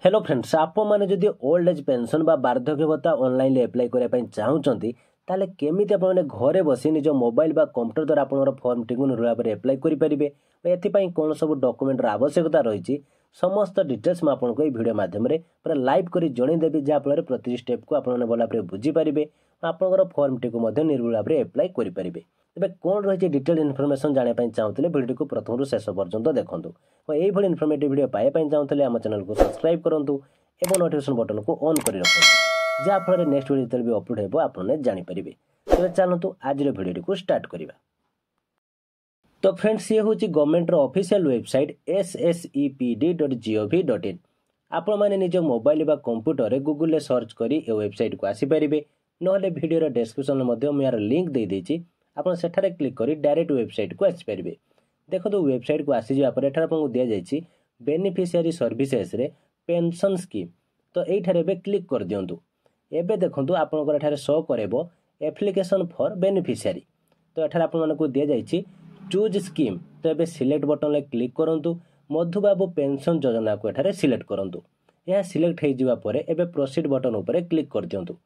Hello friends आप मैंने जदि ओल्ड एज पेंशन बा वार्धक्य भत्ता ऑनलाइन अप्लाई करने चाहूँगी ताले केमिति आपने घरे बसी निज मोबाइल बा कंप्यूटर द्वारा आपनर फॉर्म टी निर्भर भाव अप्लाई करेंगे एपाई कौन सब डॉक्यूमेंटर आवश्यकता रही समस्त डिटेल्स मैं आपको ये वीडियो माध्यम पूरा लाइव कर जनईदेवी जहाँफल प्रति स्टेप को आपने भल भाव बुझीपारे आपंकर फॉर्म टी निर्भर भाव अप्लाई करेंगे तेज कौन रही डिटेल इनफर्मेशन जानापी चाहूँगे वीडियो को प्रथम रू शेष पर्यंत देखूँ और यही इनफर्मेटिव वीडियो पाइबा चाहूँगे आम चैनल को सब्सक्राइब करूँ और नोटिफिकेशन बटन को ऑन कर रखुँ जहाँफल नेक्स्ट वीडियो जो भी अपलोड हो आपने जानीपारे तेज चलतु आज वीडियो को स्टार्ट करवा। तो फ्रेंड्स ये हूँ गवर्नमेंट ऑफिशियल वेबसाइट ssepd.gov.in आपण मैंने निज मोबाइल बा कंप्यूटर गूगल सर्च करी ए वेबसाइट को आसीपारे नहले वीडियो डिस्क्रिप्शन यार लिंक दे देछि आपण सेठारे क्लिक करी डायरेक्ट वेबसाइट को आसीपारे। देखो वेबसाइट को आसी जापर एठार आपको दिया जाइछि बेनिफिशियरी सर्विसेस रे पेंशन स्कीम तो यही बे क्लिक कर दिंतु एबे देखंतु आपनकर एठारे शो करेबो एप्लिकेशन फॉर बेनिफिशियरी तो एठार आपन मानको दिया जाइछि चूज स्कीम तो ये सिलेक्ट बटन में क्लिक करूँ मधुबाबू पेंशन योजना को एठारे सिलेक्ट करूँ यह सिलेक्ट हो प्रोसीड बटन उपर क्लिक कर दिंतु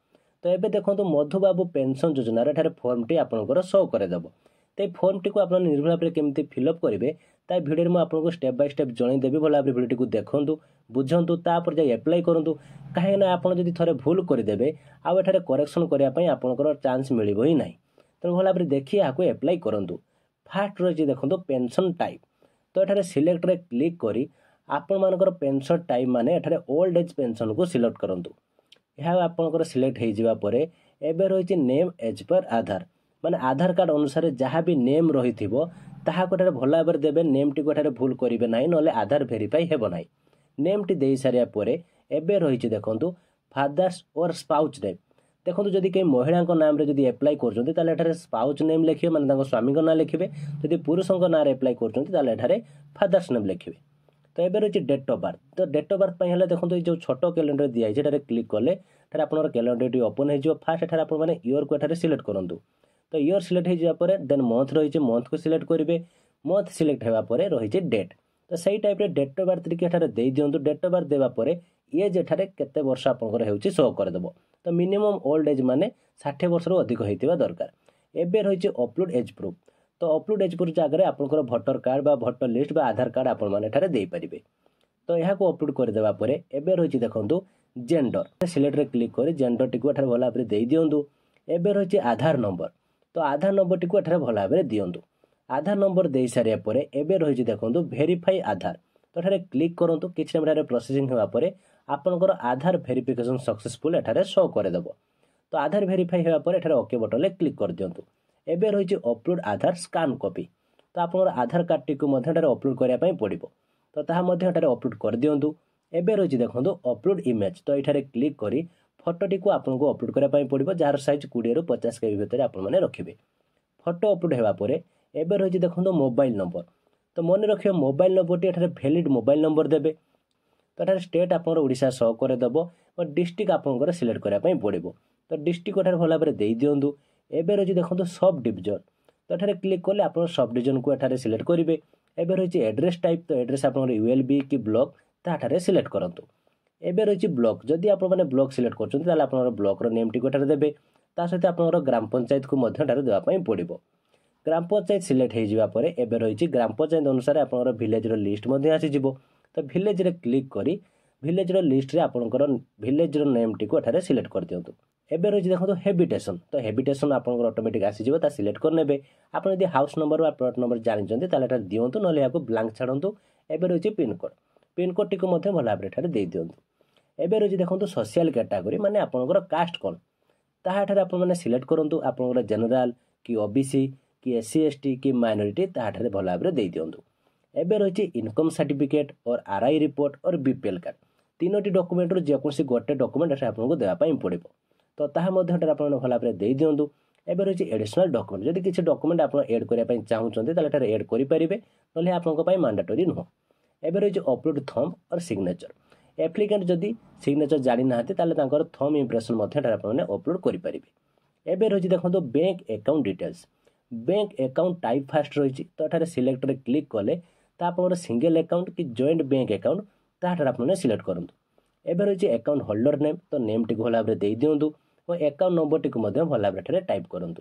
तो ये देखो मधुबाबू पेंशन योजना एठारे फॉर्म टी आपंकर शो करदेव तो ये फॉर्म टी को आप निर्भर भाव केमती फिलअप करेंगे ता भिडियो में आपको स्टेप बाय स्टेप जनईदेवी भल भाव भिडियो को देखूँ बुझंतु तापर जाए एप्लाई करूँ कहीं आपड़ जब थे भूल करदे आउ एठारे करेक्शन करने आपंकर चांस मिल ही ना तेणु भल भाव देखिए यहाँ एप्लाई करूँ। फास्ट रही देखो पेंशन टाइप तो ये सिलेक्ट रे क्लिक करी आपण मानकर पेंशन टाइप माने एठारे ओल्ड एज पेंशन को सिलेक्ट करंतु यह आपनकर सिलेक्ट हो जावा परे एबे रही नेम एज पर आधार माने आधार कार्ड अनुसार जहाँ भी नेम रही ताहाको एठारे भल भाव देबे नेम टी को एठारे भूल करिवे नाही नले आधार वेरीफाई हेबो नाही नेम टी देई सारिया परे एबे रही देखंतु फादर्स और स्पाउस नेम देखो जदि कहीं महिला नाम रे जदि एप्लाई कर स्पाउस नेम लिखे माने स्वामी ना लिखे जदि पुरुषों नाम एप्लाई कर फादर्स नेम लिखे तो ये रही डेट ऑफ बर्थ तो डेट ऑफ बर्थ देखो ये जो छोट कैलेंडर दिखाई क्लिक कले आप कैलेंडर ओपन हो फास्ट एठार आप इयर को एठारे सिलेक्ट करूँ तो इयर सिलेक्ट हो देन मंथ रही मंथ को सिलेक्ट करेंगे मंथ सिलेक्ट होगा रही डेट तो सही टाइप डेट ऑफ बर्थ टिके दे दिंतु डेट ऑफ बर्थ देवापर एज एठारे केते वर्ष आपंकर होउछि शो करदेव तो मिनिमम ओल्ड एज माने 60 वर्ष रु अधिक होइतिबा दरकार एबे रही अपलोड एज प्रूफ तो अपलोड एज प्रूफ जगह आपंकर भोटर कार्ड बा भोटर लिस्ट बा आधार कार्ड आपण माने एठारे देई परिबे तो यहाँ को अपलोड कर देवा परे एबे रही देखंतु जेंडर सिलेक्ट रे क्लिक करी जेंडर टिको एठारे भला भाबरे देई दियंतु एबे रही आधार नंबर तो आधार नंबर टिको एठारे भला भाबरे दियंतु आधार नंबर दे सारिया परे एबे रही देखंतु वेरीफाई आधार तो एठारे क्लिक करंतु किछ टाइम रे प्रोसेसिंग होवा परे आपनकर आधार वेरिफिकेशन सक्सेसफुल एठारे शो करदेव तो आधार वेरीफाई होगा पर एठारे ओके बटन में क्लिक कर दिंतु एबे रही अपलोड आधार स्कान कॉपी तो आप आधार कार्ड टी को अपलोड करने पड़ो तो ताहा अपलोड कर दिंतु एबे रही देखो अपलोड इमेज तो ये क्लिक करी फोटो टी को आपको अपलोड करने पड़ो जार साइज 20 ରୁ 50 KB भितर आपने रखिए फोटो अपलोड होगापर एबे रही देखो मोबाइल नंबर तो मन रखिए mobile number T valid mobile number देवे तो ये स्टेट आप ओडिशा शो करदेव और डिस्ट्रिक्ट आपंकर सिलेक्ट करने पड़ो तो डिस्ट्रिक्ट एठार भल भाव दे दिंतु एबे रही देखो सब डिविजन तो ये क्लिक कले आप सब डिविजन को एठारे सिलेक्ट करेंगे एबे रही एड्रेस टाइप तो एड्रेस आप यूएलबी कि ब्लॉक ताठारे सिलेक्ट करंतु एबे रही ब्लॉक जदि आप ब्लॉक सिलेक्ट कर ब्लॉक नेम टी एठारे देबे ता सहित आपनकर ग्राम पंचायत को देवाई पड़ो ग्राम पंचायत सिलेक्ट हो जावा एबे रही ग्राम पंचायत अनुसार आपनकर विलेज लिस्ट आसीजिवो तो विलेज रे क्लिक करी विलेज लिस्ट रे आपनकर विलेज नेम टी को एठारे सिलेक्ट कर दियंतु एबे रही देखो हेबिटेशन तो हेबिटेशन आपनकर ऑटोमेटिक आसीजिवो ता सिलेक्ट करनेबे आपण यदि हाउस नंबर वा प्लॉट नंबर जानिचंती ताले एटा दियंतु नले याको ब्लैंक छाडंतु एबे रही पिन कोड टी को मध्ये भल भाबरे एठारे दे दियंतु एबे रही देखो सोशल कैटेगरी माने आपनकर कास्ट कोन ताहा एठारे आपण माने सिलेक्ट करंतु आपनकर जनरल कि ओबीसी कि एससी एसटी कि माइनॉरिटी ताहा एठारे भल भाबरे दे दियंतु एबे रही इनकम सर्टिफिकेट और आरआई रिपोर्ट और बीपीएल कार्ड तीनोटी डॉक्यूमेंट रो जेकोसी गोटे डॉक्यूमेंट एटा आपनको देवा पई पड़िबो तो ताहा मध्ये एटा आपण भल भाबरे दे दियंतु एबे रही एडिशनल डॉक्यूमेंट जदि किछि डॉक्यूमेंट आपण ऐड करिया पई चाहुचंती ताले एटा ऐड करि परिबे नले आपनको पई मैंडेटरी नुह एबे रही अपलोड थंब और सिग्नेचर एप्लिकेंट जदि सिग्नेचर जानि नाहते ताले तांकर थंब इंप्रेशन मध्ये एटा आपण अपलोड करि परिबे एबे रही देखंतु bank account details bank account type fast रही तो एटा सिलेक्ट रे क्लिक कले ता आपनर सिंगल अकाउंट कि जॉइंट बैंक अकाउंट ताहार आपने सिलेक्ट करंतु एबे रही अकाउंट होल्डर नेम तो नेम टी भल भाव दे दिंतु और अकाउंट नंबर टी भल भाव टाइप करूँ।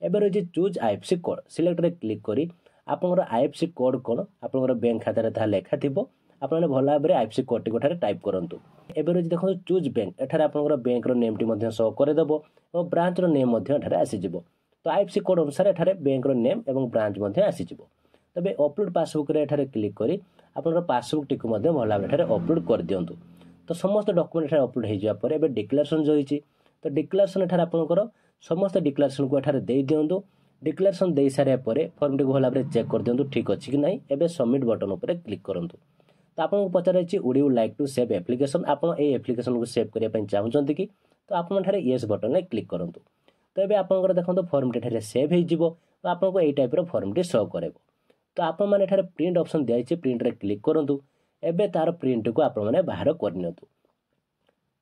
एबे रही choose IFSC code select click करी आपंकर आईएफएससी कोड कौन आपंकर बैंक खाता ताहा लेखा थिबो आपने भल भाव आईएफएससी कोड टी टाइप करूँ। एबे रही देखो चूज बैंक एठारे आपंकर बैंक रो नेम टी शो करदेव और ब्रांच रो नेम आसीजिवो। तो आईएफएससी कोड अनुसार एठारे बैंक रो नेम और ब्रांच आसीजिवो। तबे अपलोड पासबुक रे एठारे क्लिक करी आपनकर पासबुक टी भल भाव अपलोड कर दियंतु। तो समस्त डॉक्यूमेंट अपलोड हो जावा पर एबे डिक्लेरेशन जो होईची तो डिक्लेरेशन एठारे आपनकर समस्त डिक्लेरेशन को एठारे दे दियंतु। डिक्लेरेशन दे सारे पर फॉर्म टी भल भाव चेक कर दियंतु ठीक अछि कि नहीं। एबे सबमिट बटन ऊपर क्लिक करंतु। तो आपको पचाराई would you like to save application आप एप्लिकेशन को सेव करने चाहते कि तो आपठारे येस बटन में क्लिक करूँ। तो ये आपंकर देखो फॉर्म टी सेव हो आपको यही टाइप फॉर्म टी शो करे। तो आप प्रिंट ऑप्शन दिखाई प्रिंट रे क्लिक करूँ। एबे तार प्रिंट को आप बाहर करनी।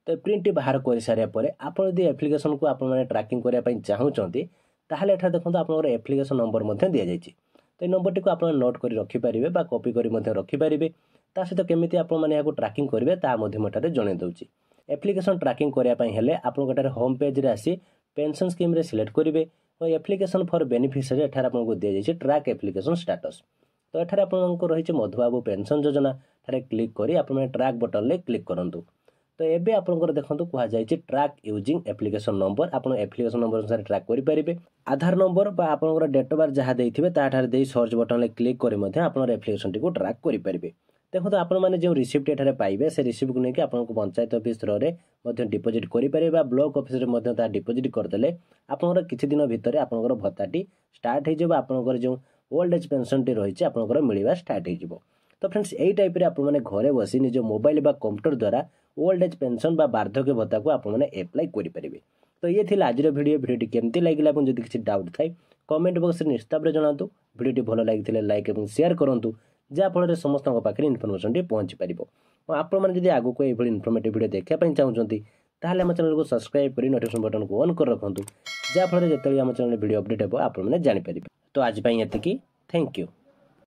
तो प्रिंट बाहर कर सारे आप एप्लिकेशन को आप ट्रैकिंग करने चाहते ताहले एठा देखो आप एप्लिकेशन नंबर दि जाइए। तो ये नंबर टी आप नोट कर रखिपारे कॉपी कर रखिपारे ता सहित केमिति आपको ट्रैकिंग करेंगे ताठे जन दूसरी। एप्लिकेशन ट्रैकिंग करने आपंकर होम पेज रे आसी पेंशन स्कीम रे सिलेक्ट करेंगे और एप्लिकेशन फॉर बेनिफिशियरी एठार आपको दी जाइए ट्रैक एप्लिकेशन स्टेटस। तो एठार आपको रही मधुबाबू पेंशन योजना ठारे क्लिक करी आप ट्रैक बटन में क्लिक करूँ। तो एबे आपंकर देखो कहुई ट्रैक यूजिंग एप्लिकेशन नंबर आप एप्लिकेशन नंबर अनुसार ट्रैक करेंगे। आधार नंबर आपंकर डेट ऑफ बर्थ जहाँ देते ताठारे सर्च बटन में क्लिक कर आप एप्लिकेशन टी ट्रैक करेंगे। देखो तो आपण मैंने जो रिसिप्ट एठारे पाइबे से रिसिप्ट को लेकिन आपको पंचायत ऑफिस थ्रो रे डिपोजिट करेंगे ब्लॉक ऑफिस रे डिपोजिट करदे आपंकर किछि दिन भितर आपंकर भत्ताटी स्टार्ट हो आपंकर जो ओल्ड एज पेंशन टी रही आपंकर मिलवा स्टार्ट हो। तो फ्रेंड्स यही टाइप रे आपण मैंने घरे बसी निज मोबाइल बा कंप्यूटर द्वारा ओल्ड एज पेंशन बा वार्धक्य भत्ता को आप एप्लाई करेंगे। तो ये थी आज भिडियो केमती लगे जब किसी डाउट थाए कमेंट बॉक्स में निश्चित जनातु। भिडियो भल लगी लाइक और शेयर करूँ जहाँफल समस्त पाखे इनफर्मेशन टी पहुँची पार। और आपड़ी आगे को ये इनफर्मेटिव वीडियो देखापी चाहते ताहले आम चैनल को सब्सक्राइब कर नोटिफिकेशन बटन को ऑन कर रखुँ जहाँफल जो आम चैनल वीडियो अपडेट हो आप जानीपर। तो आज ये थैंक यू।